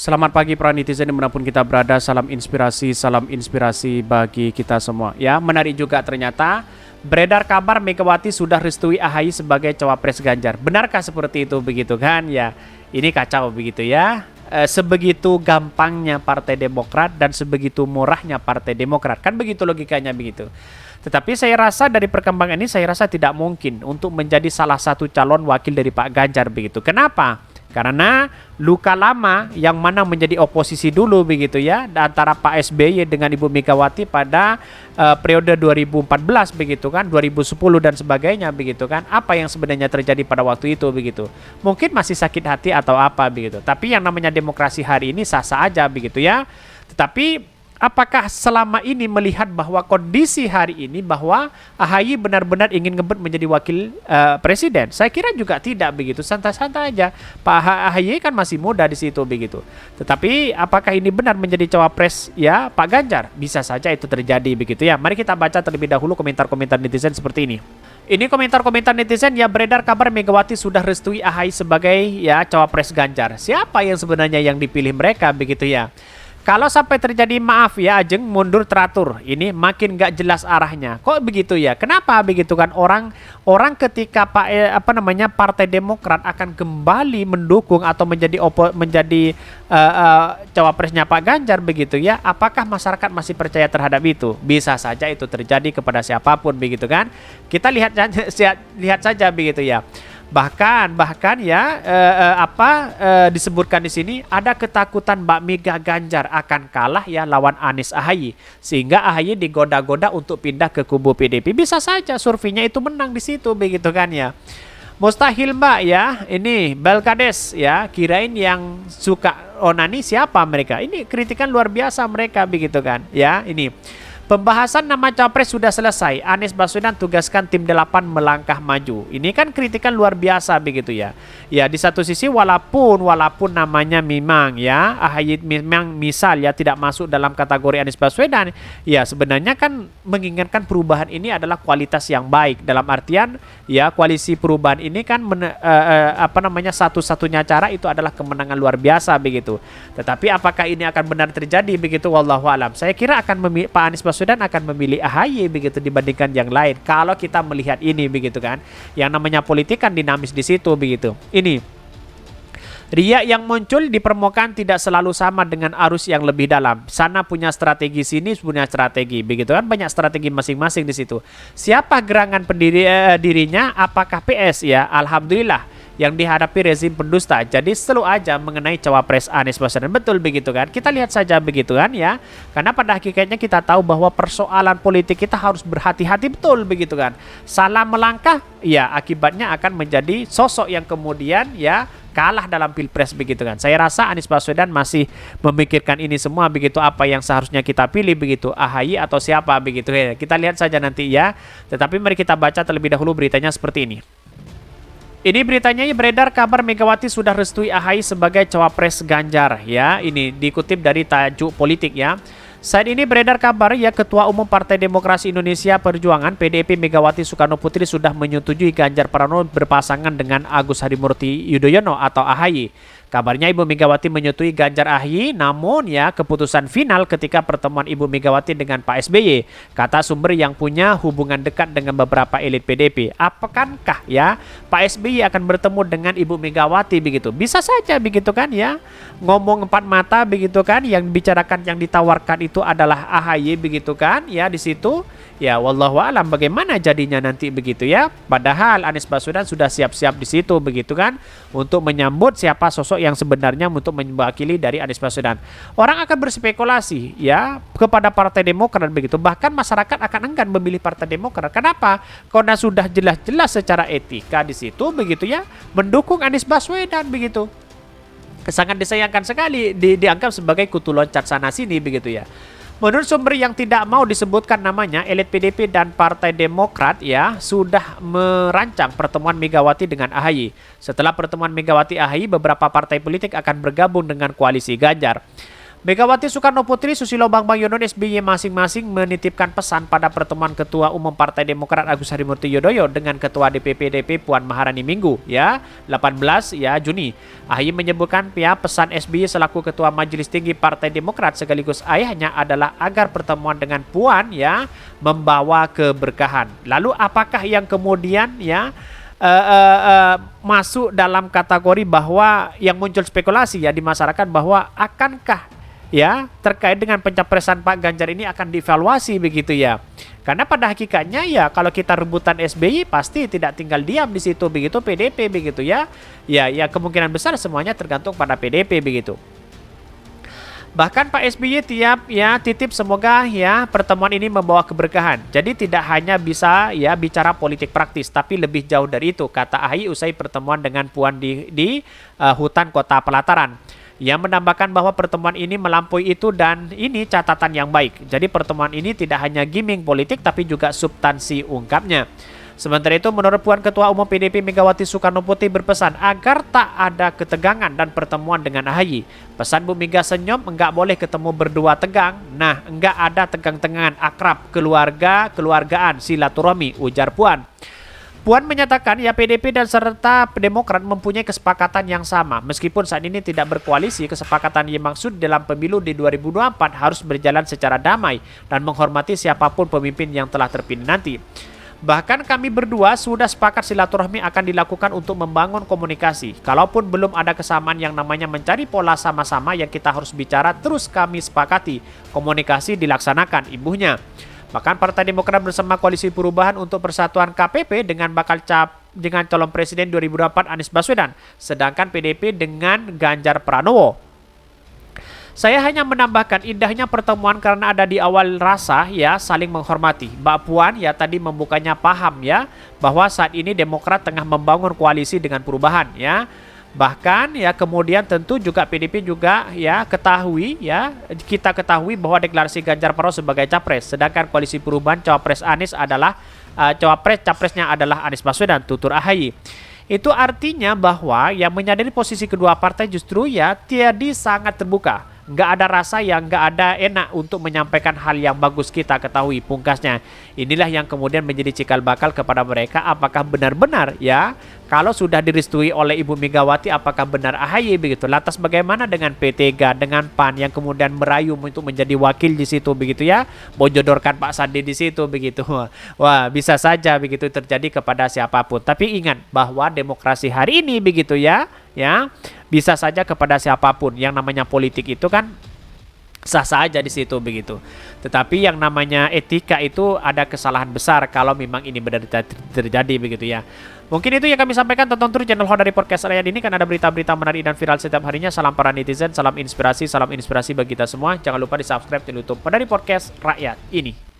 Selamat pagi para netizen dimanapun kita berada, salam inspirasi bagi kita semua. Ya, menarik juga ternyata beredar kabar Megawati sudah restui AHY sebagai cawapres Ganjar. Benarkah seperti itu begitu kan? Ya, ini kacau begitu ya. Sebegitu gampangnya Partai Demokrat dan sebegitu murahnya Partai Demokrat. Kan begitu logikanya begitu. Tetapi saya rasa dari perkembangan ini saya rasa tidak mungkin untuk menjadi salah satu calon wakil dari Pak Ganjar begitu. Kenapa? Karena luka lama yang mana menjadi oposisi dulu begitu ya antara Pak SBY dengan Ibu Megawati pada periode 2014 begitu kan, 2010 dan sebagainya begitu kan. Apa yang sebenarnya terjadi pada waktu itu begitu. Mungkin masih sakit hati atau apa begitu. Tapi yang namanya demokrasi hari ini sah-sah aja begitu ya. Tetapi apakah selama ini melihat bahwa kondisi hari ini bahwa AHY benar-benar ingin ngebut menjadi wakil presiden? Saya kira juga tidak begitu, santai-santai aja. Pak AHY kan masih muda di situ begitu. Tetapi apakah ini benar menjadi cawapres ya Pak Ganjar? Bisa saja itu terjadi begitu ya. Mari kita baca terlebih dahulu komentar-komentar netizen seperti ini. Ini komentar-komentar netizen ya, beredar kabar Megawati sudah restui AHY sebagai ya cawapres Ganjar. Siapa yang sebenarnya yang dipilih mereka begitu ya? Kalau sampai terjadi maaf ya Ajeng mundur teratur, ini makin gak jelas arahnya. Kok begitu ya? Kenapa begitu kan orang ketika Partai Demokrat akan kembali mendukung atau menjadi cawapresnya Pak Ganjar begitu ya? Apakah masyarakat masih percaya terhadap itu? Bisa saja itu terjadi kepada siapapun begitu kan? Kita lihat saja begitu ya. Bahkan ya disebutkan di sini ada ketakutan Mbak Mega Ganjar akan kalah ya lawan Anies AHY, sehingga AHY digoda-goda untuk pindah ke kubu PDP. Bisa saja surveinya itu menang di situ begitu kan ya. Mustahil Mbak ya, ini Belkades ya, kirain yang suka onani siapa mereka? Ini kritikan luar biasa mereka begitu kan ya. Ini pembahasan nama capres sudah selesai. Anies Baswedan tugaskan tim 8 melangkah maju. Ini kan kritikan luar biasa begitu ya. Ya di satu sisi walaupun namanya memang ya AHY memang misal ya tidak masuk dalam kategori Anies Baswedan, ya sebenarnya kan menginginkan perubahan ini adalah kualitas yang baik. Dalam artian ya koalisi perubahan ini kan satu-satunya cara itu adalah kemenangan luar biasa begitu. Tetapi apakah ini akan benar terjadi begitu? Wallahu alam. Saya kira akan Pak Anies Baswedan akan memilih AHY begitu dibandingkan yang lain. Kalau kita melihat ini begitu kan, yang namanya politik kan dinamis di situ begitu. Ini ria yang muncul di permukaan tidak selalu sama dengan arus yang lebih dalam. Sana punya strategi, sini punya strategi, begitu kan, banyak strategi masing-masing di situ. Siapa gerangan dirinya? Apakah PS ya? Alhamdulillah yang dihadapi rezim pendusta. Jadi selalu aja mengenai cawapres Anies Baswedan, betul begitu kan? Kita lihat saja begitu kan ya. Karena pada hakikatnya kita tahu bahwa persoalan politik kita harus berhati-hati betul begitu kan. Salah melangkah ya akibatnya akan menjadi sosok yang kemudian ya kalah dalam pilpres begitu kan. Saya rasa Anies Baswedan masih memikirkan ini semua begitu, apa yang seharusnya kita pilih begitu, AHY atau siapa begitu ya. Kita lihat saja nanti ya. Tetapi mari kita baca terlebih dahulu beritanya seperti ini. Ini beritanya beredar kabar Megawati sudah restui AHY sebagai cawapres Ganjar ya. Ini dikutip dari Tajuk Politik ya. Saat ini beredar kabar ya Ketua Umum Partai Demokrasi Indonesia Perjuangan PDIP Megawati Soekarno Putri sudah menyetujui Ganjar Pranowo berpasangan dengan Agus Harimurti Yudhoyono atau AHY. Kabarnya Ibu Megawati menyetujui Ganjar AHY, namun ya keputusan final ketika pertemuan Ibu Megawati dengan Pak SBY, kata sumber yang punya hubungan dekat dengan beberapa elit PDP. Apakah ya Pak SBY akan bertemu dengan Ibu Megawati begitu? Bisa saja begitu kan ya. Ngomong empat mata begitu kan, yang dibicarakan yang ditawarkan itu adalah AHY begitu kan ya di situ. Ya wallahu alam bagaimana jadinya nanti begitu ya. Padahal Anies Baswedan sudah siap-siap di situ begitu kan untuk menyambut siapa sosok yang sebenarnya untuk mewakili dari Anies Baswedan. Orang akan berspekulasi ya kepada Partai Demokrat begitu. Bahkan masyarakat akan enggan memilih Partai Demokrat. Kenapa? Karena sudah jelas-jelas secara etika di situ begitu ya mendukung Anies Baswedan begitu. Sangat disayangkan sekali dianggap sebagai kutu loncat sana sini begitu ya. Menurut sumber yang tidak mau disebutkan namanya, elit PDP dan Partai Demokrat ya sudah merancang pertemuan Megawati dengan AHY. Setelah pertemuan Megawati AHY, beberapa partai politik akan bergabung dengan koalisi Ganjar. Megawati Soekarno Putri, Susilo Bambang Yudhoyono, SBY masing-masing menitipkan pesan pada pertemuan Ketua Umum Partai Demokrat Agus Harimurti Yudhoyono dengan Ketua DPP Puan Maharani Minggu, ya, 18 ya Juni. AHY menyebutkan pesan SBY selaku Ketua Majelis Tinggi Partai Demokrat sekaligus ayahnya adalah agar pertemuan dengan Puan ya membawa keberkahan. Lalu apakah yang kemudian ya masuk dalam kategori bahwa yang muncul spekulasi ya di masyarakat bahwa akankah ya terkait dengan pencapresan Pak Ganjar ini akan dievaluasi begitu ya, karena pada hakikatnya ya kalau kita rebutan SBY pasti tidak tinggal diam di situ begitu PDP begitu ya kemungkinan besar semuanya tergantung pada PDP begitu. Bahkan Pak SBY titip semoga ya pertemuan ini membawa keberkahan. Jadi tidak hanya bisa ya bicara politik praktis, tapi lebih jauh dari itu, kata AHY usai pertemuan dengan Puan di hutan kota Pelataran. Ia menambahkan bahwa pertemuan ini melampaui itu dan ini catatan yang baik. Jadi pertemuan ini tidak hanya gimmick politik tapi juga substansi, ungkapnya. Sementara itu, menurut Puan, Ketua Umum PDP Megawati Soekarno Putri berpesan agar tak ada ketegangan dan pertemuan dengan AHY. Pesan Bu Mega senyum, enggak boleh ketemu berdua tegang. Nah, enggak ada tegang-tegangan, akrab, keluargaan, silaturahmi, ujar Puan. Puan menyatakan ya PDP dan serta Demokrat mempunyai kesepakatan yang sama. Meskipun saat ini tidak berkoalisi, kesepakatan yang dimaksud dalam pemilu di 2024 harus berjalan secara damai dan menghormati siapapun pemimpin yang telah terpilih nanti. Bahkan kami berdua sudah sepakat silaturahmi akan dilakukan untuk membangun komunikasi. Kalaupun belum ada kesamaan yang namanya mencari pola sama-sama yang kita harus bicara, terus kami sepakati komunikasi dilaksanakan, imbuhnya. Bahkan Partai Demokrat bersama Koalisi Perubahan untuk Persatuan KPP dengan dengan calon presiden 2024 Anies Baswedan, sedangkan PDP dengan Ganjar Pranowo. Saya hanya menambahkan indahnya pertemuan karena ada di awal rasa ya saling menghormati. Mbak Puan ya tadi membukanya paham ya bahwa saat ini Demokrat tengah membangun koalisi dengan Perubahan ya. Bahkan ya kemudian tentu juga PDP juga ya kita ketahui bahwa deklarasi Ganjar Pranowo sebagai capres, sedangkan Koalisi Perubahan cawapres Anies adalah capresnya adalah Anies Baswedan, tutur AHY. Itu artinya bahwa yang menyadari posisi kedua partai justru ya tiadi sangat terbuka. Nggak ada rasa yang nggak ada enak untuk menyampaikan hal yang bagus, kita ketahui, pungkasnya. Inilah yang kemudian menjadi cikal bakal kepada mereka, apakah benar-benar ya kalau sudah direstui oleh Ibu Megawati, apakah benar AHY begitu. Lantas bagaimana dengan P3, dengan PAN yang kemudian merayu untuk menjadi wakil di situ begitu ya, menjodorkan Pak Sandi di situ begitu. Wah, bisa saja begitu terjadi kepada siapapun. Tapi ingat bahwa demokrasi hari ini begitu ya bisa saja kepada siapapun. Yang namanya politik itu kan sah-sah aja di situ begitu. Tetapi yang namanya etika itu ada kesalahan besar kalau memang ini benar terjadi begitu ya. Mungkin itu yang kami sampaikan. Tonton terus channel Hodari Podcast Rakyat ini kan ada berita-berita menarik dan viral setiap harinya. Salam para netizen, salam inspirasi bagi kita semua. Jangan lupa di subscribe channel YouTube Hodari Podcast Rakyat ini.